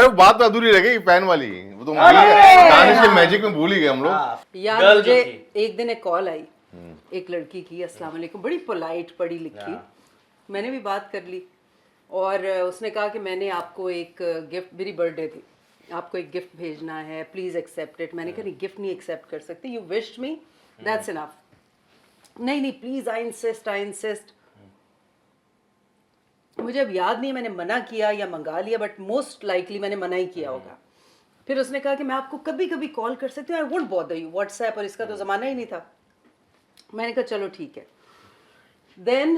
ارے وہ بات تو ادھوری رہ گئی فین والی, وہ تو دانش کے میجک میں بھول ہی گئے ہم لوگ. یار مجھے ایک دن ایک کال آئی ایک لڑکی کی, السلام علیکم, بڑی پولائٹ پڑھی لکھی, میں نے بھی بات کر لی, اور اس نے کہا کہ میں نے آپ کو ایک گفٹ, میری برتھ ڈے تھی, آپ کو ایک گفٹ بھیجنا ہے, پلیز ایکسیپٹ اٹ. میں نے کہا نہیں گفٹ نہیں ایکسیپٹ کر سکتی, you wished me that's enough. نہیں نہیں پلیز آئی انسسٹ. مجھے اب یاد نہیں میں نے منع کیا یا منگا لیا, بٹ موسٹ لائکلی میں نے منع ہی کیا ہوگا. پھر اس نے کہا کہ میں آپ کو کبھی کبھی کال کر سکتی ہوں, I won't bother you, what's app اور اس کا تو زمانہ ہی نہیں تھا. میں نے کہا چلو ٹھیک ہے. دین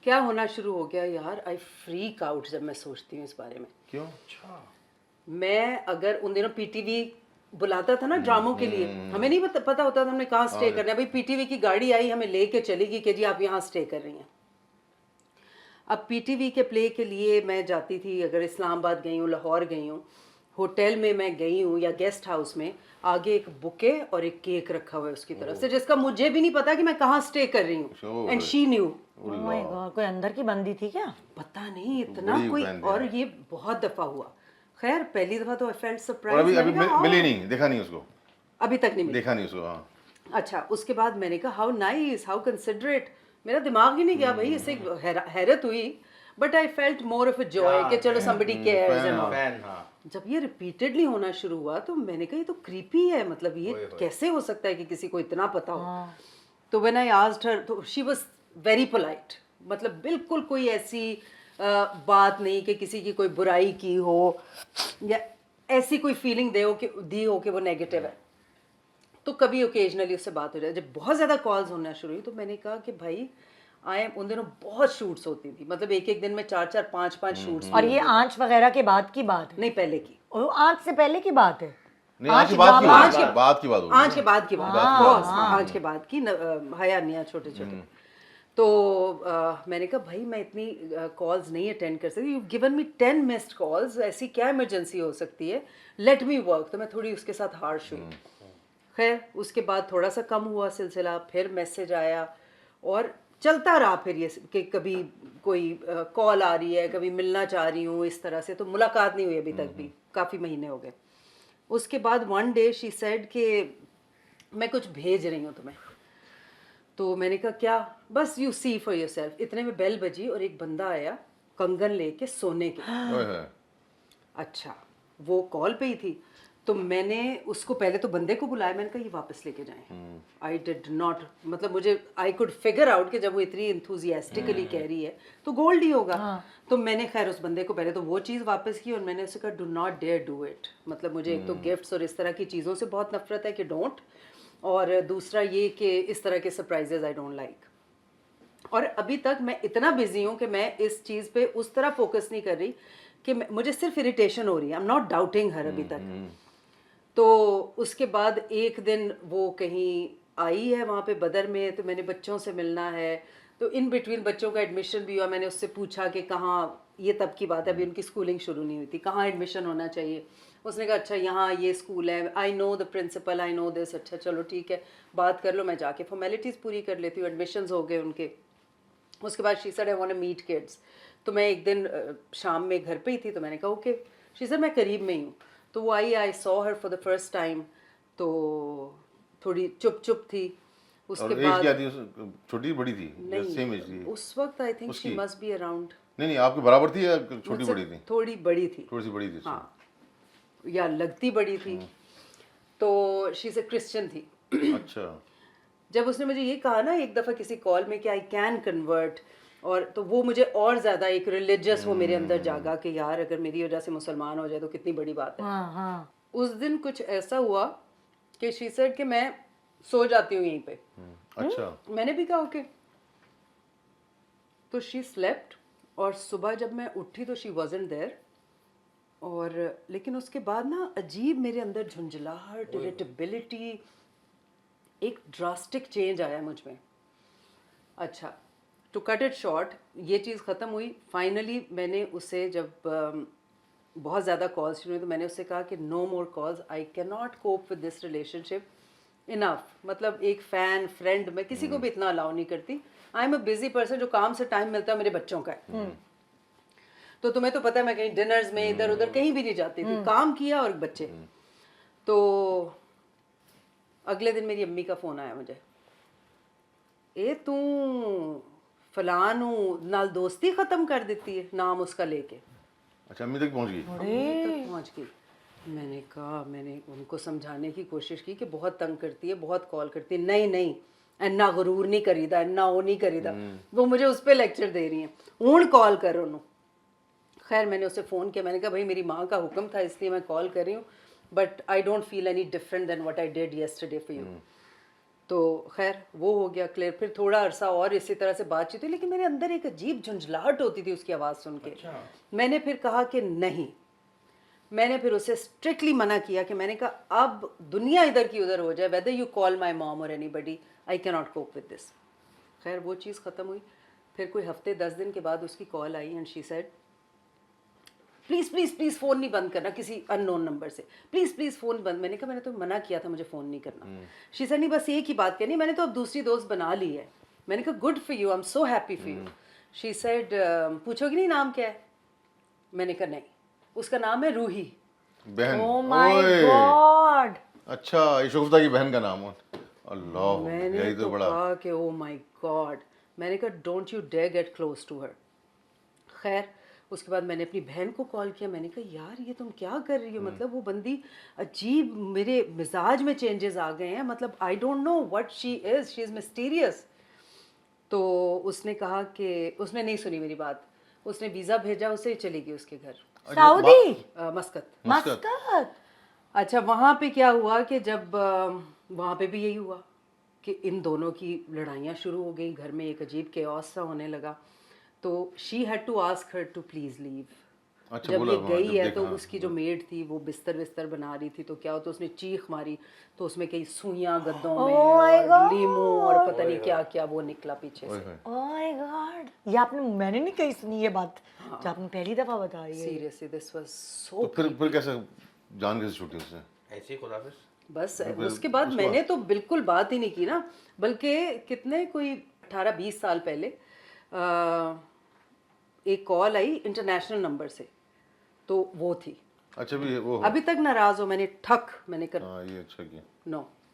کیا ہونا شروع ہو گیا یار, آئی فریک آؤٹ جب میں سوچتی ہوں اس بارے میں. کیوں؟ میں اگر ان دنوں پی ٹی وی بلاتا تھا نا ڈراموں کے لیے, ہمیں نہیں پتا ہوتا تھا ہم نے کہاں اسٹے کرنا ہے. بھائی پی ٹی وی کی گاڑی آئی ہمیں لے کے چلے گی کہ جی آپ یہاں اسٹے کر رہی ہیں. اب پی ٹی وی کے پلے کے لیے میں جاتی تھی, اگر اسلام آباد گئی ہوں, لاہور گئی ہوں, ہوٹل میں گئی ہوں یا گیسٹ ہاؤس میں, آگے ایک بکے اور ایک کیک رکھا ہوا ہے اس کی طرف سے, جس کا مجھے بھی نہیں پتا کہ میں کہاں اسٹے کر رہی ہوں, اینڈ شی نیو. کوئی اندر کی بندی تھی کیا؟ پتا نہیں اتنا کوئی, اور یہ بہت دفعہ ہوا. خیر پہلی دفعہ تو آئی فیلٹ سرپرائز, ابھی ملی نہیں, دیکھا نہیں اس کو, ابھی تک نہیں ملی, دیکھا نہیں اس کو. اچھا اس کے بعد میں نے کہا ہاؤ نائس, ہاؤ کنسیڈریٹ. میرا دماغ ہی نہیں گیا بھائی, اس سے حیرت ہوئی, but I felt more of a joy کہ چلو somebody cares and all. جب یہ ریپیٹڈلی ہونا شروع ہوا تو میں نے کہا یہ تو کریپی ہے, مطلب یہ کیسے ہو سکتا ہے کہ کسی کو اتنا پتا ہو. تو when I asked her, تو she was very polite, مطلب بالکل کوئی ایسی بات نہیں کہ کسی کی کوئی برائی کی ہو یا ایسی کوئی فیلنگ دی ہو کہ وہ نیگیٹو ہے. تو کبھی اوکیجنلی اس سے بات ہو جائے. جب بہت زیادہ کالز ہونا شروع ہوئی تو میں نے کہا کہ بھائی ان دنوں بہت شوٹس ہوتی تھی, مطلب ایک دن میں 4 5 شوٹس. اور یہ آنچ وغیرہ کے بعد کی بات ہے؟ نہیں پہلے کی. آنچ سے پہلے کی بات ہے؟ آج کے بعد کی بات کی, حیا نیا چھوٹے چھوٹے. تو میں نے کہا بھائی میں اتنی کالز نہیں اٹینڈ کر سکتی, you given me 10 missed calls, ایسی کیا ایمرجنسی ہو سکتی ہے, لیٹ می ورک. تو میں تھوڑی اس کے ساتھ ہارش ہوئی. خیر اس کے بعد تھوڑا سا کم ہوا سلسلہ, پھر میسج آیا اور چلتا رہا پھر یہ کہ کبھی کوئی کال آ رہی ہے, کبھی ملنا چاہ رہی ہوں, اس طرح سے. تو ملاقات نہیں ہوئی ابھی تک بھی, کافی مہینے ہو گئے. اس کے بعد ون ڈے شی سیڈ کہ میں کچھ بھیج رہی ہوں تمہیں. تو میں نے کہا کیا؟ بس you see for yourself. اتنے میں بیل بجی اور ایک بندہ آیا کنگن لے کے سونے کے. اچھا وہ کال پہ ہی تھی. تو میں نے اس کو پہلے تو بندے کو بلایا, میں نے کہا یہ واپس لے کے جائیں. آئی ڈڈ ناٹ, مطلب مجھے آئی کوڈ فگر آؤٹ کہ جب وہ اتنی انتھوزیاسٹکلی کہہ رہی ہے تو گولڈ ہی ہوگا. تو میں نے خیر اس بندے کو پہلے تو وہ چیز واپس کی, اور میں نے اسے کہا do not dear do it. مطلب مجھے ایک تو گفٹس اور اس طرح کی چیزوں سے بہت نفرت ہے کہ ڈونٹ, اور دوسرا یہ کہ اس طرح کے سرپرائزز آئی ڈونٹ لائک. اور ابھی تک میں اتنا بزی ہوں کہ میں اس چیز پہ اس طرح فوکس نہیں کر رہی کہ مجھے صرف اریٹیشن ہو رہی ہے. آئی ایم ناٹ ڈاؤٹنگ ہر ابھی تک. تو اس کے بعد ایک دن وہ کہیں آئی ہے وہاں پہ بدر میں, تو میں نے بچوں سے ملنا ہے, تو ان بٹوین بچوں کا ایڈمیشن بھی ہوا. میں نے اس سے پوچھا کہ کہاں, یہ تب کی بات ہے ابھی ان کی اسکولنگ شروع نہیں ہوئی تھی, کہاں ایڈمیشن ہونا چاہیے. اس نے کہا اچھا یہاں یہ اسکول ہے, آئی نو دا پرنسپل, آئی نو دس. اچھا چلو ٹھیک ہے بات کر لو, میں جا کے فارمیلٹیز پوری کر لیتی ہوں. ایڈمیشنز ہو گئے ان کے. اس کے بعد she said I want to meet kids. تو میں ایک دن شام میں گھر پہ ہی تھی, تو میں نے کہا اوکے. شی سیڈ میں قریب میں ہی ہوں. تو وہ I saw her for the first time, تو تھوڑی چپ تھی. اس کے بعد چھوٹی بڑی تھی, سیم ایج تھی اس وقت, I think she must be around, نہیں آپ کے برابر تھی یا چھوٹی بڑی تھی؟ تھوڑی بڑی تھی, تھوڑی سی بڑی تھی ہاں, یا لگتی بڑی تھی. تو شی سے کرسچن تھی. اچھا. جب اس نے مجھے یہ کہا نا ایک دفعہ کسی کال میں کہ آئی کین کنورٹ, اور تو وہ مجھے اور زیادہ ایک ریلیجس وہ میرے اندر جاگا کہ یار اگر میری وجہ سے مسلمان ہو جائے تو کتنی بڑی بات ہے. اس دن کچھ ایسا ہوا کہ شی سیڈ کہ میں سو جاتی ہوں یہیں پہ. اچھا. میں نے بھی کہا اوکے. تو شی سلیپٹ, اور صبح جب میں اٹھی تو شی وازنٹ دیر. اور لیکن اس کے بعد نا عجیب میرے اندر جھنجھلاہٹ, اریٹیبلٹی, ایک ڈراسٹک چینج آیا مجھ میں. اچھا ٹو کٹ اٹ شارٹ, یہ چیز ختم ہوئی. فائنلی میں نے اسے جب بہت زیادہ کالس شروع ہوئی تو میں نے اس سے کہا کہ no more calls, I can not cope with this relationship, enough. مطلب ایک فین فرینڈ میں کسی کو بھی اتنا الاؤ نہیں کرتی. I am a busy person, جو کام سے ٹائم ملتا ہے میرے بچوں کا ہے. تو تمہیں تو پتہ ہے میں کہیں ڈنرز میں ادھر ادھر کہیں بھی نہیں جاتی تھی, کام کیا اور بچے. تو اگلے دن میری امی کا فون آیا مجھے, اے تو فلان نال دوستی ختم کر دیتی ہے, نام اس کا لے کے. اچھا امی تک پہنچ گئی. امی تک پہنچ گئی. میں نے کہا, میں نے ان کو سمجھانے کی کوشش کی کہ بہت تنگ کرتی ہے, بہت کال کرتی ہے. نہیں اینا غرور نہیں کریدا, اینا وہ نہیں کریدا. وہ مجھے اس پہ لیکچر دے رہی ہیں, ہوں کال کر انہوں. خیر میں نے اسے فون کیا, میں نے کہا بھائی میری ماں کا حکم تھا اس لیے میں کال کر رہی ہوں, but I don't feel any different than what I did yesterday for you. تو خیر وہ ہو گیا کلیئر. پھر تھوڑا عرصہ اور اسی طرح سے بات چیت ہوئی, لیکن میرے اندر ایک عجیب جھنجھلاہٹ ہوتی تھی اس کی آواز سن کے. میں نے پھر کہا کہ نہیں, میں نے پھر اسے اسٹرکٹلی منع کیا کہ میں نے کہا اب دنیا ادھر کی ادھر ہو جائے, ویدر یو کال مائی مام اور اینی بڈی, آئی کی ناٹ کوپ ود دس. خیر وہ چیز ختم ہوئی. پھر کوئی ہفتے 10 دن کے بعد اس کی کال آئی and she said please please please phone نہیں بند کرنا کسی ان نون نمبر سے, پلیز پلیز فون بند. میں نے کہا میں نے تو منع کیا تھا مجھے فون نہیں کرنا. شی سیڈ نہیں بس ایک ہی بات کرنی, میں نے تو اب دوسری دوست بنا لی ہے. میں نے کہا good for you, I am so happy for you. She said پوچھو گی نہیں نام کیا ہے؟ میں نے کہا نہیں, اس کا نام ہے روحی. بہن. Oh my God. اچھا یہ شگفتہ کی بہن کا نام ہے. اللہ, میں نے یہی تو تو بڑا. کہا کہ او مائی گاڈ. میں نے کہا don't you dare get close to her. خیر اس کے بعد میں نے اپنی بہن کو کال کیا. میں نے کہا یار یہ تم کیا کر رہی ہو, مطلب وہ بندی عجیب, میرے مزاج میں چینجز آ گئے ہیں, مطلب I don't know what she از مسٹیریس. تو اس نے کہا کہ اس نے نہیں سنی میری بات, اس نے ویزا بھیجا اسے, چلی گئی اس کے گھر سعودی مسقط. مسقط. اچھا وہاں پہ کیا ہوا کہ جب وہاں پہ بھی یہی ہوا کہ ان دونوں کی لڑائیاں شروع ہو گئیں, گھر میں ایک عجیب کیوس سا ہونے لگا. تو she had to ask her to please leave. جب یہ گئی ہے تو اس کی جو میڈ تھی وہ بستر بنا رہی تھی, تو کیا ہو تو اس نے چیخ ماری, تو اس میں کئی سوئیاں گدوں میں اور لیمو اور پتہ نہیں کیا کیا وہ نکلا پیچھے سے. Oh my God. یہ آپ نے, میں نے نہیں کہیں سنی یہ بات جو آپ نے پہلی دفعہ بتا رہی ہے. Seriously this was so. تو پھر کیسے جان کیسے چھوٹی اس سے؟ ایسے ہی خدافظ. بس اس کے بعد میں نے تو بالکل بات ہی نہیں کی نا, بلکہ کتنے کوئی 18-20 سال پہلے ایک کال آئی انٹرنیشنل نمبر سے, تو وہ تھی. اچھا بھی وہ ابھی تک ناراض ہو, میں نے ٹھک, میں نے کہا ہاں یہ اچھا کیا. نو